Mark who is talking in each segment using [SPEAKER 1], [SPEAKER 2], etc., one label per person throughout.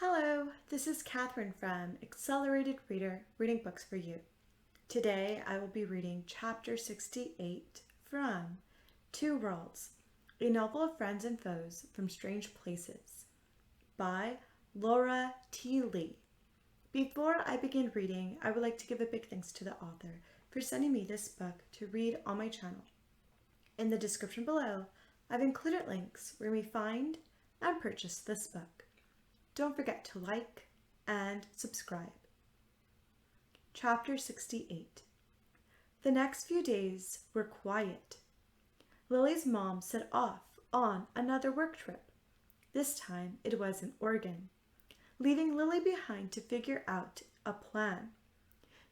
[SPEAKER 1] Hello, this is Catherine from Accelerated Reader, reading books for you. Today I will be reading Chapter 68 from Two Worlds, a novel of friends and foes from strange places, by Laura T. Lee. Before I begin reading, I would like to give a big thanks to the author for sending me this book to read on my channel. In the description below, I've included links where we find and purchase this book. Don't forget to like and subscribe. Chapter 68. The next few days were quiet. Lily's mom set off on another work trip. This time it was in Oregon, leaving Lily behind to figure out a plan.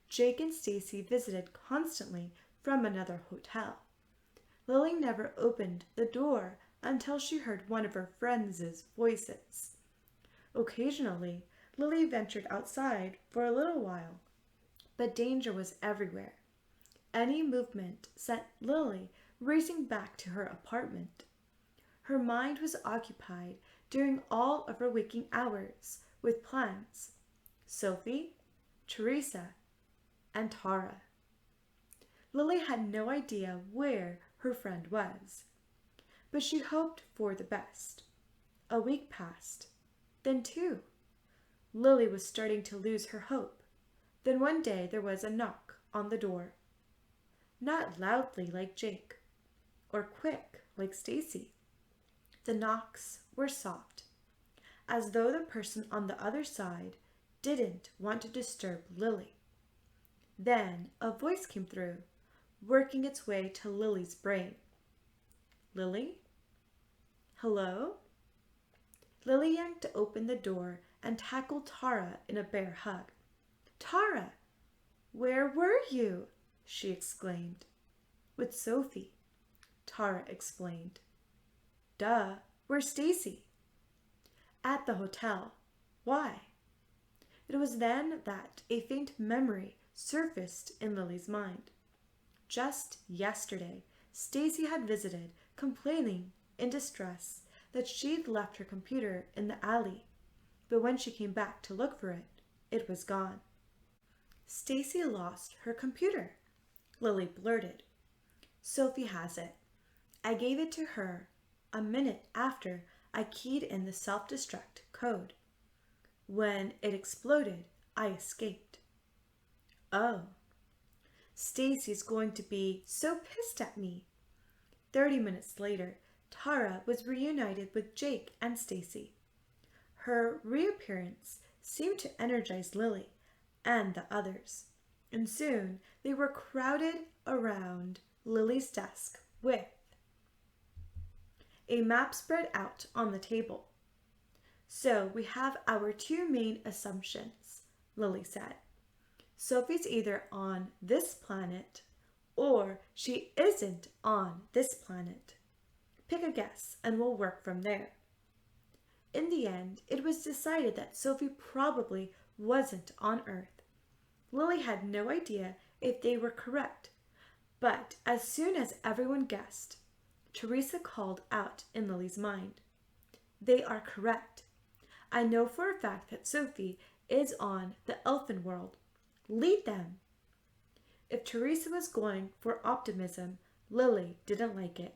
[SPEAKER 1] Jake and Stacy visited constantly from another hotel. Lily never opened the door until she heard one of her friends' voices. Occasionally, Lily ventured outside for a little while, but danger was everywhere. Any movement sent Lily racing back to her apartment. Her mind was occupied during all of her waking hours with plans: Sophie, Teresa, and Tara. Lily had no idea where her friend was, but she hoped for the best. A week passed. Then 2. Lily was starting to lose her hope. Then one day there was a knock on the door. Not loudly like Jake, or quick like Stacy. The knocks were soft, as though the person on the other side didn't want to disturb Lily. Then a voice came through, working its way to Lily's brain. Lily? Hello? Lily yanked open the door and tackled Tara in a bear hug. "Tara, where were you?" she exclaimed. "With Sophie," Tara explained. "Duh, where's Stacy?" "At the hotel. Why?" It was then that a faint memory surfaced in Lily's mind. Just yesterday, Stacy had visited, complaining in distress that she'd left her computer in the alley, but when she came back to look for it, it was gone. "Stacy lost her computer," Lily blurted. "Sophie has it. I gave it to her a minute after I keyed in the self-destruct code. When it exploded, I escaped." "Oh. Stacy's going to be so pissed at me." 30 minutes later, Tara was reunited with Jake and Stacy. Her reappearance seemed to energize Lily and the others, and soon they were crowded around Lily's desk with a map spread out on the table. "So we have our 2 main assumptions," Lily said. "Sophie's either on this planet or she isn't on this planet. Pick a guess and we'll work from there." In the end, it was decided that Sophie probably wasn't on Earth. Lily had no idea if they were correct, but as soon as everyone guessed, Teresa called out in Lily's mind, "They are correct. I know for a fact that Sophie is on the Elfin world. Lead them." If Teresa was going for optimism, Lily didn't like it.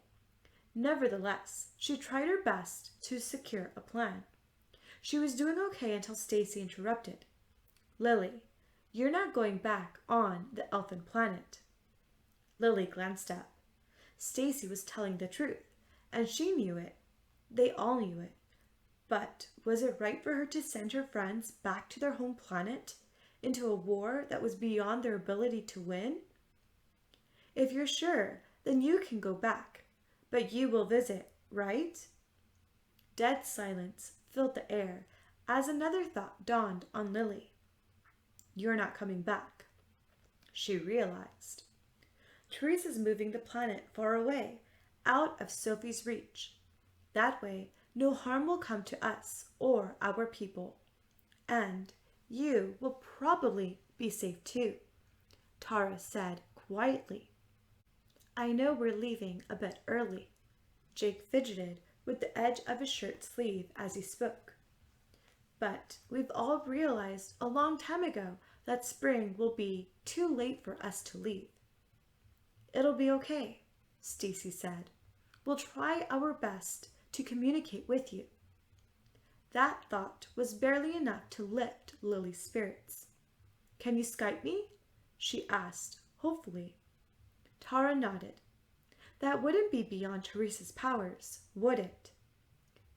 [SPEAKER 1] Nevertheless, she tried her best to secure a plan. She was doing okay until Stacy interrupted. "Lily, you're not going back on the Elfin planet." Lily glanced up. Stacy was telling the truth, and she knew it. They all knew it. But was it right for her to send her friends back to their home planet, into a war that was beyond their ability to win? "If you're sure, then you can go back. But you will visit, right?" Dead silence filled the air as another thought dawned on Lily. "You're not coming back," she realized. "Teresa's moving the planet far away, out of Sophie's reach. That way, no harm will come to us or our people. And you will probably be safe too," Tara said quietly. "I know we're leaving a bit early." Jake fidgeted with the edge of his shirt sleeve as he spoke. But we've all realized a long time ago that spring will be too late for us to leave. It'll be okay, Stacy said. We'll try our best to communicate with you. That thought was barely enough to lift Lily's spirits. Can you Skype me? She asked, hopefully. Tara nodded. That wouldn't be beyond Teresa's powers, would it?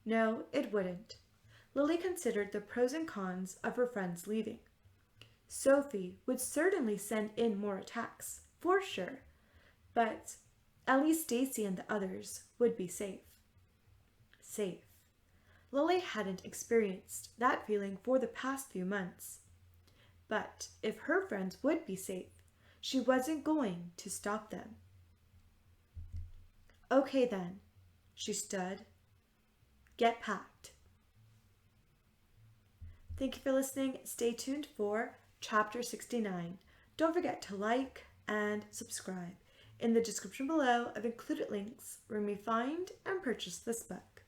[SPEAKER 1] No, it wouldn't. Lily considered the pros and cons of her friends leaving. Sophie would certainly send in more attacks, for sure, but at least Stacy and the others would be safe. Safe. Lily hadn't experienced that feeling for the past few months. But if her friends would be safe, she wasn't going to stop them. Okay then, she stood. Get packed. Thank you for listening. Stay tuned for Chapter 69. Don't forget to like and subscribe. In the description below, I've included links where you may find and purchase this book.